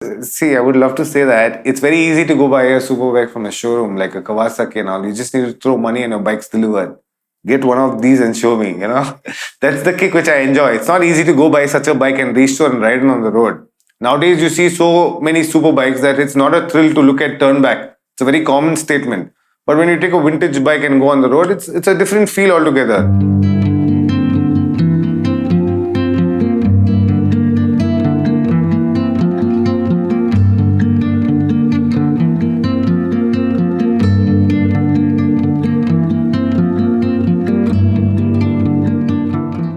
See, I would love to say that it's very easy to go buy a super bike from a showroom like a Kawasaki and all. You just need to throw money and your bike's delivered. Get one of these and show me, That's the kick which I enjoy. It's not easy to go buy such a bike and restore and ride it on the road. Nowadays, you see so many super bikes that it's not a thrill to look at turn back. It's a very common statement. But when you take a vintage bike and go on the road, it's a different feel altogether.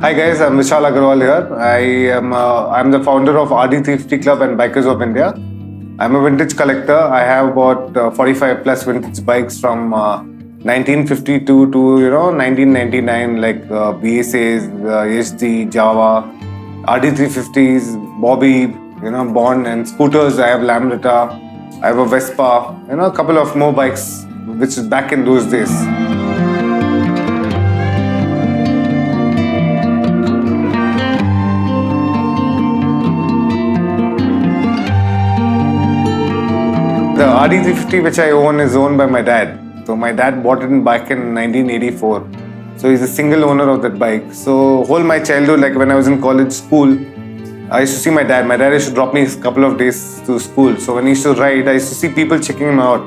Hi guys, I'm Vishal Agarwal here. I'm the founder of RD350 Club and Bikers of India. I'm a vintage collector. I have about 45 plus vintage bikes from 1952 to 1999, like BSAs, HD, Java, RD350s, Bobby, Bond, and scooters. I have Lambretta. I have a Vespa. A couple of more bikes, which is back in those days. The RD350 which I own is owned by my dad. So my dad bought it back in 1984. So he's a single owner of that bike. So whole my childhood, like when I was in college school, I used to see my dad. My dad used to drop me a couple of days to school. So when he used to ride, I used to see people checking him out.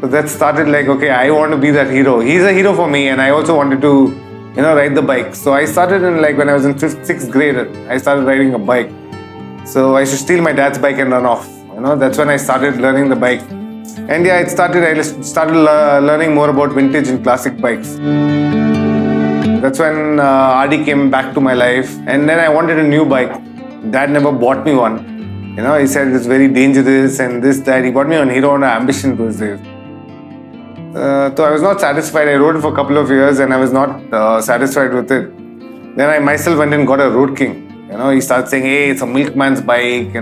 So that started like, okay, I want to be that hero. He's a hero for me and I also wanted to, ride the bike. So I started in like when I was in 5th, 6th grade, I started riding a bike. So I used to steal my dad's bike and run off. That's when I started learning the bike. And yeah, I started learning more about vintage and classic bikes. That's when RD came back to my life. And then I wanted a new bike. Dad never bought me one. He said it's very dangerous and this, that. He bought me on Hero Honda Ambition those days. So I was not satisfied. I rode it for a couple of years and I was not satisfied with it. Then I myself went and got a Road King. He started saying, hey, it's a milkman's bike,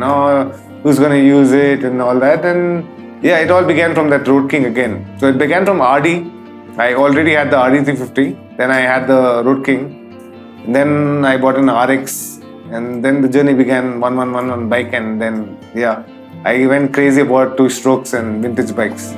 who's going to use it and all that. And yeah, it all began from that Road King again. So it began from RD. I already had the RD350. Then I had the Road King. And then I bought an RX. And then the journey began 111 on bike. And then, yeah, I went crazy about two strokes and vintage bikes.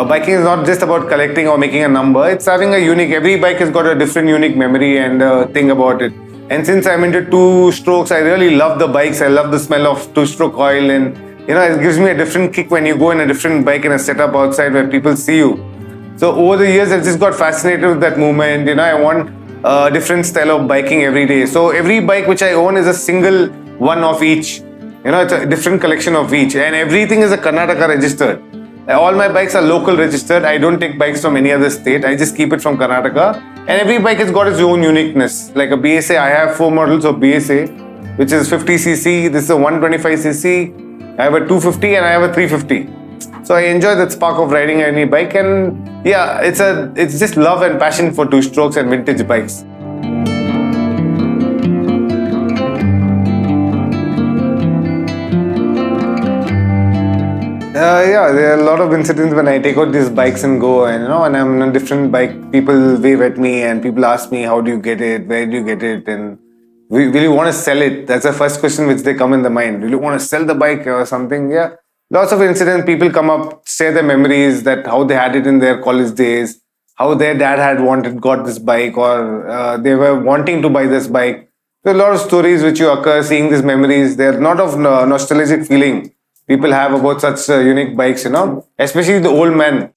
Biking is not just about collecting or making a number. It's having a unique. Every bike has got a different unique memory and thing about it. And since I'm into two strokes, I really love the bikes. I love the smell of two-stroke oil, and it gives me a different kick when you go in a different bike in a setup outside where people see you. So over the years, I've just got fascinated with that movement. I want a different style of biking every day. So every bike which I own is a single one of each. It's a different collection of each, and everything is a Karnataka registered. All my bikes are local registered. I don't take bikes from any other state. I just keep it from Karnataka. And every bike has got its own uniqueness. Like a BSA, I have 4 models of BSA, which is 50cc. This is a 125cc. I have a 250 and I have a 350. So I enjoy that spark of riding any bike. And yeah, it's just love and passion for two strokes and vintage bikes. Yeah, there are a lot of incidents when I take out these bikes and go, and when I'm on a different bike, people wave at me and people ask me, how do you get it? Where do you get it? And will you want to sell it? That's the first question which they come in the mind. Will you want to sell the bike or something? Yeah. Lots of incidents, people come up, share their memories, that how they had it in their college days, how their dad had got this bike, or they were wanting to buy this bike. There are a lot of stories which you occur, seeing these memories. They're not of nostalgic feeling people have about such unique bikes, especially the old man.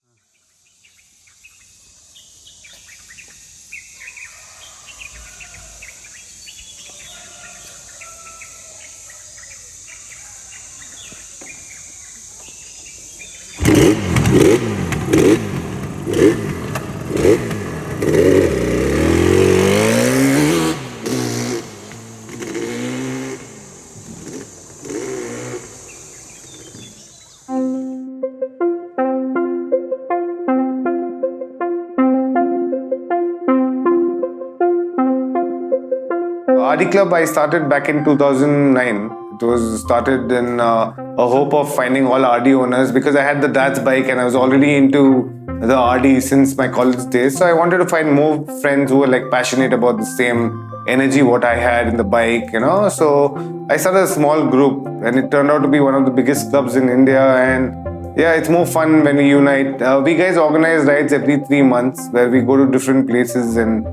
RD Club I started back in 2009. It was started in a hope of finding all RD owners, because I had the dad's bike and I was already into the RD since my college days. So I wanted to find more friends who were like passionate about the same energy what I had in the bike, So I started a small group, and it turned out to be one of the biggest clubs in India. And yeah, it's more fun when we unite. We guys organize rides every 3 months where we go to different places and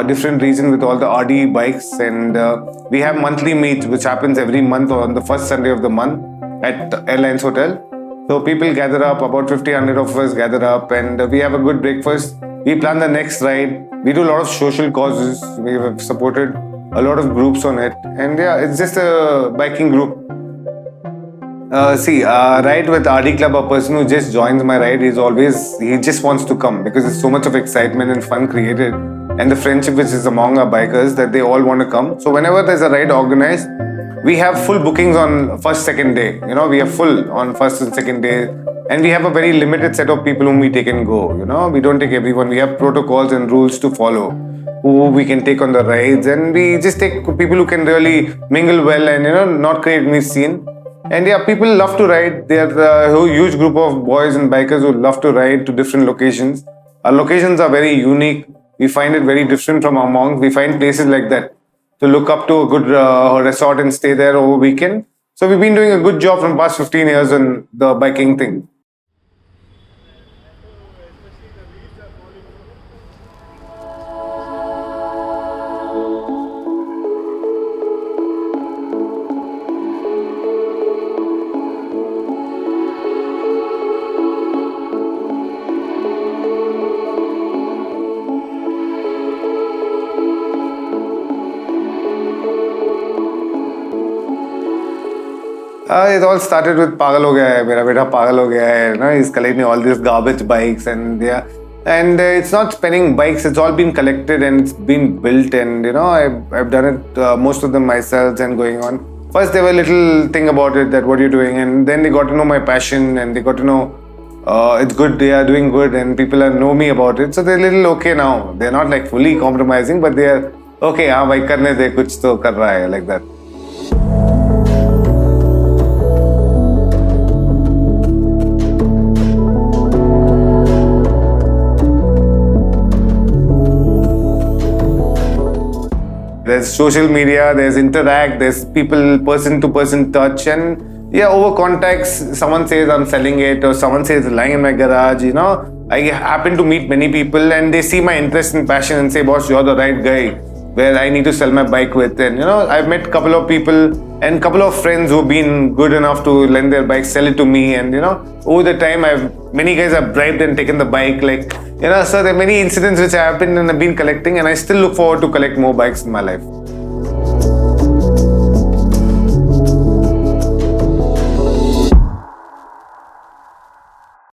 different regions with all the RD bikes. And we have monthly meets, which happens every month on the first Sunday of the month at Airlines Hotel. So people gather up, about 50-100 of us gather up, and we have a good breakfast. We plan the next ride. We do a lot of social causes. We have supported a lot of groups on it. And yeah, it's just a biking group. Ride with RD Club, a person who just joins my ride, he just wants to come because there's so much of excitement and fun created. And the friendship which is among our bikers that they all want to come. So whenever there's a ride organized, we have full bookings on first, second day. We are full on first and second day. And we have a very limited set of people whom we take and go. We don't take everyone. We have protocols and rules to follow. Who we can take on the rides. And we just take people who can really mingle well and, not create any scene. And yeah, people love to ride. There are a huge group of boys and bikers who love to ride to different locations. Our locations are very unique. We find it very different from our monks. We find places like that to look up to a good resort and stay there over weekend. So we've been doing a good job from past 15 years on the biking thing. It all started with pagal ho gaya hai, mera beta pagal ho gaya hai, he's collecting all these garbage bikes and it's not spending bikes, it's all been collected and it's been built and I've done it most of them myself and going on. First they were a little thing about it that what you're doing, and then they got to know my passion and they got to know it's good, they are doing good and people know me about it, so they're a little okay now. They're not like fully compromising, but they're okay, हाँ भाई करने दे, कुछ तो कर रहा है, like that. There's social media, there's interact, there's people person-to-person touch, and yeah, over contacts, someone says I'm selling it or someone says it's lying in my garage, I happen to meet many people and they see my interest and passion and say, boss, you're the right guy where I need to sell my bike with. And I've met a couple of people and couple of friends who've been good enough to lend their bike, sell it to me, and over the time many guys have bribed and taken the bike, so there are many incidents which have happened and I've been collecting, and I still look forward to collect more bikes in my life.